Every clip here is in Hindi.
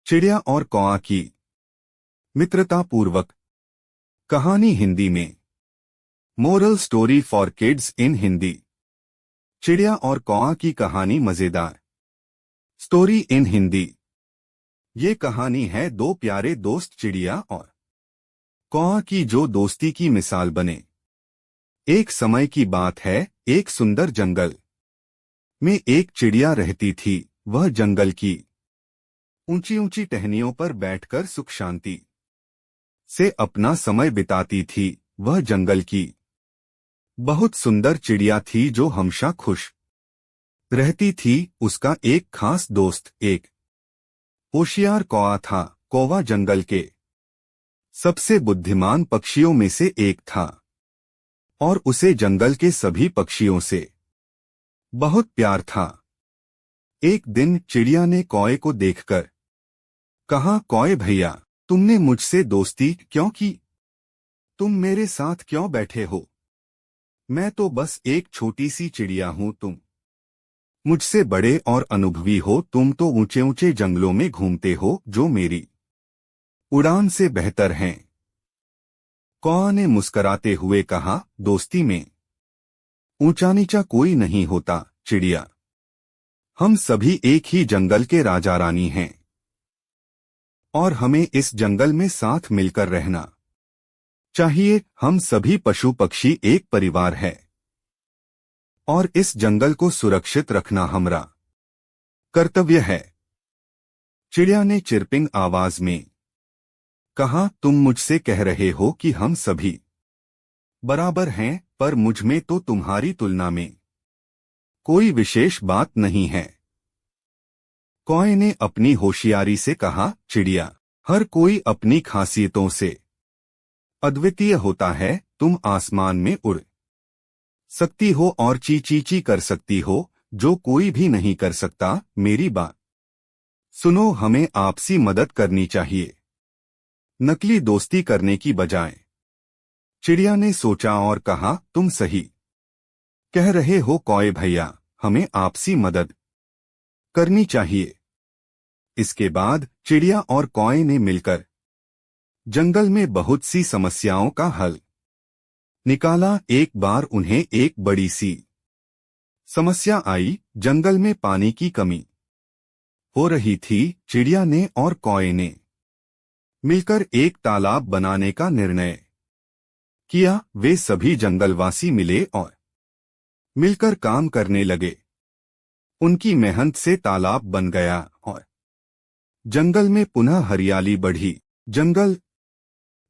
चिड़िया और कौआ की मित्रतापूर्वक कहानी हिंदी में। Moral story for kids in Hindi. चिड़िया और कौआ की कहानी मजेदार। Story in Hindi. ये कहानी है दो प्यारे दोस्त चिड़िया और कौआ की जो दोस्ती की मिसाल बने। एक समय की बात है, एक सुंदर जंगल में एक चिड़िया रहती थी। वह जंगल की ऊंची ऊंची टहनियों पर बैठकर सुख शांति से अपना समय बिताती थी। वह जंगल की बहुत सुंदर चिड़िया थी जो हमेशा खुश रहती थी। उसका एक खास दोस्त एक होशियार कौआ था। कौवा जंगल के सबसे बुद्धिमान पक्षियों में से एक था और उसे जंगल के सभी पक्षियों से बहुत प्यार था। एक दिन चिड़िया ने कौए को देखकर कहा, कौए भैया, तुमने मुझसे दोस्ती क्यों की? तुम मेरे साथ क्यों बैठे हो? मैं तो बस एक छोटी सी चिड़िया हूं, तुम मुझसे बड़े और अनुभवी हो। तुम तो ऊंचे ऊंचे जंगलों में घूमते हो जो मेरी उड़ान से बेहतर हैं। कौआ ने मुस्कराते हुए कहा, दोस्ती में ऊंचा नीचा कोई नहीं होता चिड़िया। हम सभी एक ही जंगल के राजा रानी हैं और हमें इस जंगल में साथ मिलकर रहना चाहिए। हम सभी पशु पक्षी एक परिवार है और इस जंगल को सुरक्षित रखना हमारा कर्तव्य है। चिड़िया ने चिरपिंग आवाज में कहा, तुम मुझसे कह रहे हो कि हम सभी बराबर हैं, पर मुझ में तो तुम्हारी तुलना में कोई विशेष बात नहीं है। कौए ने अपनी होशियारी से कहा, चिड़िया, हर कोई अपनी खासियतों से अद्वितीय होता है। तुम आसमान में उड़ सकती हो और ची ची ची कर सकती हो, जो कोई भी नहीं कर सकता। मेरी बात सुनो, हमें आपसी मदद करनी चाहिए, नकली दोस्ती करने की बजाय। चिड़िया ने सोचा और कहा, तुम सही कह रहे हो कौए भैया, हमें आपसी मदद करनी चाहिए। इसके बाद चिड़िया और कौए ने मिलकर जंगल में बहुत सी समस्याओं का हल निकाला। एक बार उन्हें एक बड़ी सी समस्या आई। जंगल में पानी की कमी हो रही थी। चिड़िया ने और कौए ने मिलकर एक तालाब बनाने का निर्णय किया। वे सभी जंगलवासी मिले और मिलकर काम करने लगे। उनकी मेहनत से तालाब बन गया और जंगल में पुनः हरियाली बढ़ी। जंगल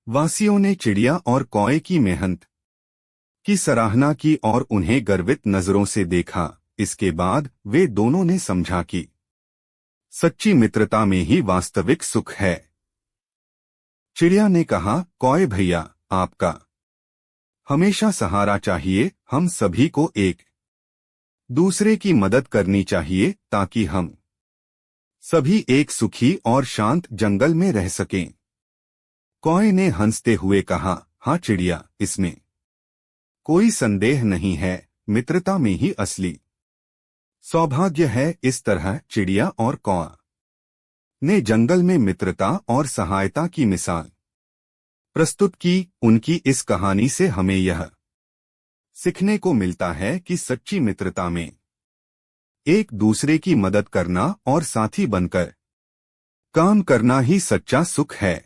वासियों ने चिड़िया और कौए की मेहनत की सराहना की और उन्हें गर्वित नजरों से देखा। इसके बाद वे दोनों ने समझा कि सच्ची मित्रता में ही वास्तविक सुख है। चिड़िया ने कहा, कौए भैया, आपका हमेशा सहारा चाहिए। हम सभी को एक दूसरे की मदद करनी चाहिए ताकि हम सभी एक सुखी और शांत जंगल में रह सकें। कौए ने हंसते हुए कहा, हाँ चिड़िया, इसमें कोई संदेह नहीं है। मित्रता में ही असली सौभाग्य है। इस तरह चिड़िया और कौआ ने जंगल में मित्रता और सहायता की मिसाल प्रस्तुत की। उनकी इस कहानी से हमें यह सीखने को मिलता है कि सच्ची मित्रता में एक दूसरे की मदद करना और साथी बनकर काम करना ही सच्चा सुख है।